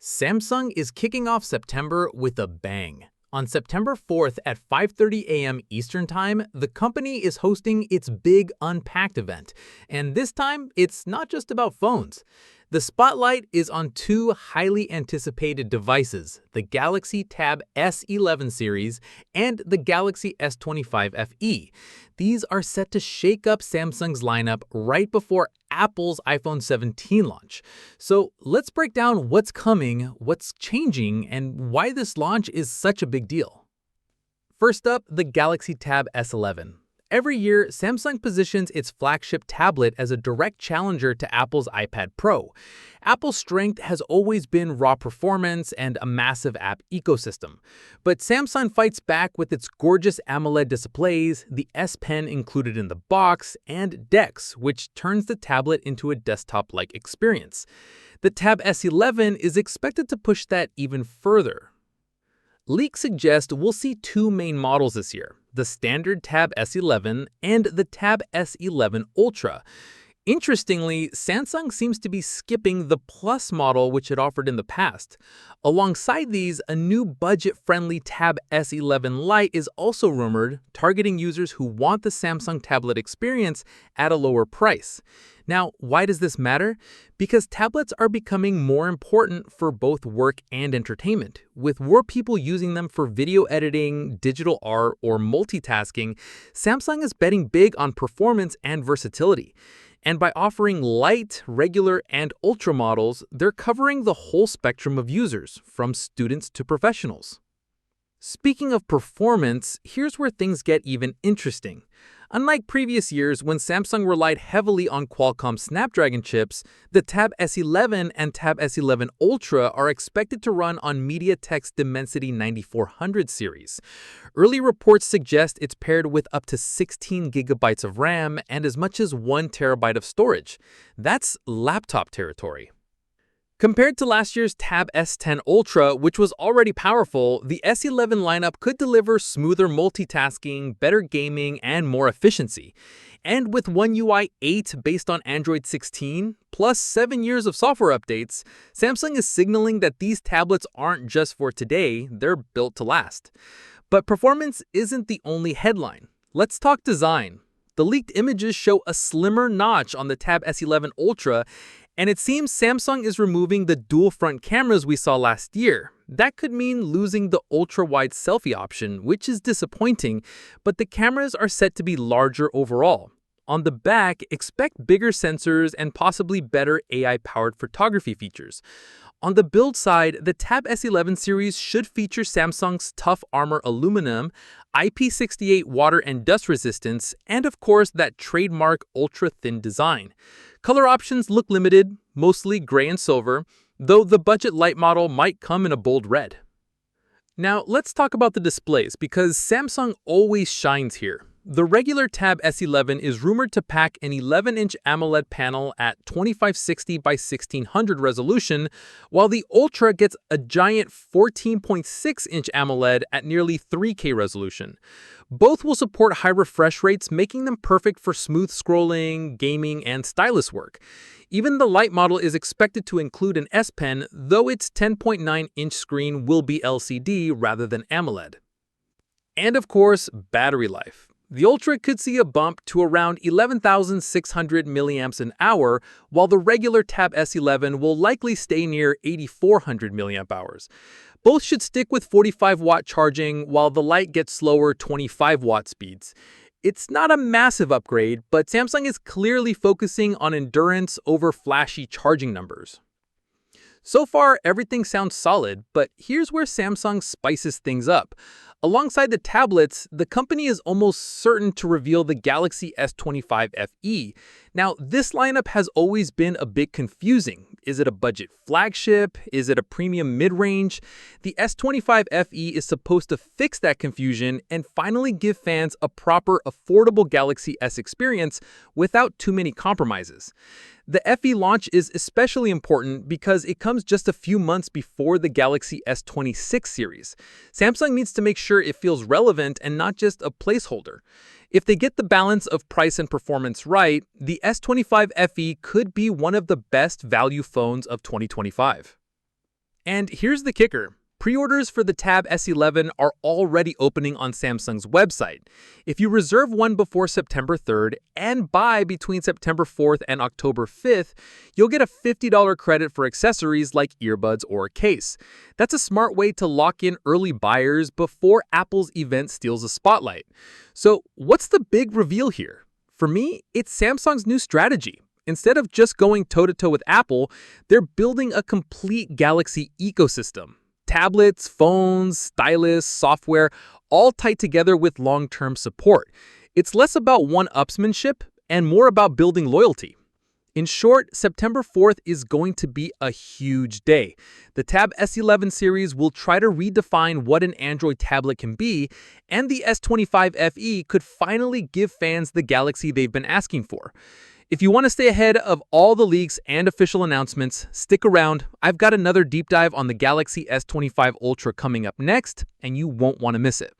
Samsung is kicking off September with a bang. On September 4th at 5:30 a.m. Eastern Time, the company is hosting its big Unpacked event. And this time, it's not just about phones. The spotlight is on two highly anticipated devices, the Galaxy Tab S11 series and the Galaxy S25 FE. These are set to shake up Samsung's lineup right before Apple's iPhone 17 launch. So let's break down what's coming, what's changing, and why this launch is such a big deal. First up, the Galaxy Tab S11. Every year, Samsung positions its flagship tablet as a direct challenger to Apple's iPad Pro. Apple's strength has always been raw performance and a massive app ecosystem. But Samsung fights back with its gorgeous AMOLED displays, the S Pen included in the box, and DeX, which turns the tablet into a desktop-like experience. The Tab S11 is expected to push that even further. Leaks suggest we'll see two main models this year, the standard Tab S11 and the Tab S11 Ultra. Interestingly, Samsung seems to be skipping the Plus model which it offered in the past. Alongside these, a new budget-friendly Tab S11 Lite is also rumored, targeting users who want the Samsung tablet experience at a lower price. Now, why does this matter? Because tablets are becoming more important for both work and entertainment. With more people using them for video editing, digital art, or multitasking, Samsung is betting big on performance and versatility. And by offering light, regular, and ultra models, they're covering the whole spectrum of users, from students to professionals. Speaking of performance, here's where things get even interesting. Unlike previous years when Samsung relied heavily on Qualcomm Snapdragon chips, the Tab S11 and Tab S11 Ultra are expected to run on MediaTek's Dimensity 9400 series. Early reports suggest it's paired with up to 16 gigabytes of RAM and as much as 1 terabyte of storage. That's laptop territory. Compared to last year's Tab S10 Ultra, which was already powerful, the S11 lineup could deliver smoother multitasking, better gaming, and more efficiency. And with One UI 8 based on Android 16, plus 7 years of software updates, Samsung is signaling that these tablets aren't just for today, they're built to last. But performance isn't the only headline. Let's talk design. The leaked images show a slimmer notch on the Tab S11 Ultra, and it seems Samsung is removing the dual front cameras we saw last year. That could mean losing the ultra-wide selfie option, which is disappointing, but the cameras are set to be larger overall. On the back, expect bigger sensors and possibly better AI-powered photography features. On the build side, the Tab S11 series should feature Samsung's tough armor aluminum, IP68 water and dust resistance, and of course that trademark ultra-thin design. Color options look limited, mostly gray and silver, though the budget light model might come in a bold red. Now let's talk about the displays because Samsung always shines here. The regular Tab S11 is rumored to pack an 11-inch AMOLED panel at 2560 by 1600 resolution, while the Ultra gets a giant 14.6-inch AMOLED at nearly 3K resolution. Both will support high refresh rates, making them perfect for smooth scrolling, gaming, and stylus work. Even the Lite model is expected to include an S Pen, though its 10.9-inch screen will be LCD rather than AMOLED. And of course, battery life. The Ultra could see a bump to around 11,600 milliamps an hour, while the regular Tab S11 will likely stay near 8,400 milliamp hours. Both should stick with 45-watt charging, while the Lite gets slower 25-watt speeds. It's not a massive upgrade, but Samsung is clearly focusing on endurance over flashy charging numbers. So far, everything sounds solid, but here's where Samsung spices things up. Alongside the tablets, the company is almost certain to reveal the Galaxy S25 FE. Now, this lineup has always been a bit confusing. Is it a budget flagship? Is it a premium mid-range? The S25 FE is supposed to fix that confusion and finally give fans a proper, affordable Galaxy S experience without too many compromises. The FE launch is especially important because it comes just a few months before the Galaxy S26 series. Samsung needs to make sure it feels relevant and not just a placeholder. If they get the balance of price and performance right, the S25 FE could be one of the best value phones of 2025. And here's the kicker. Pre-orders for the Tab S11 are already opening on Samsung's website. If you reserve one before September 3rd and buy between September 4th and October 5th, you'll get a $50 credit for accessories like earbuds or a case. That's a smart way to lock in early buyers before Apple's event steals the spotlight. So what's the big reveal here? For me, it's Samsung's new strategy. Instead of just going toe-to-toe with Apple, they're building a complete Galaxy ecosystem. Tablets, phones, stylus, software, all tied together with long-term support. It's less about one-upsmanship and more about building loyalty. In short, September 4th is going to be a huge day. The Tab S11 series will try to redefine what an Android tablet can be, and the S25 FE could finally give fans the Galaxy they've been asking for. If you want to stay ahead of all the leaks and official announcements, stick around. I've got another deep dive on the Galaxy S25 Ultra coming up next, and you won't want to miss it.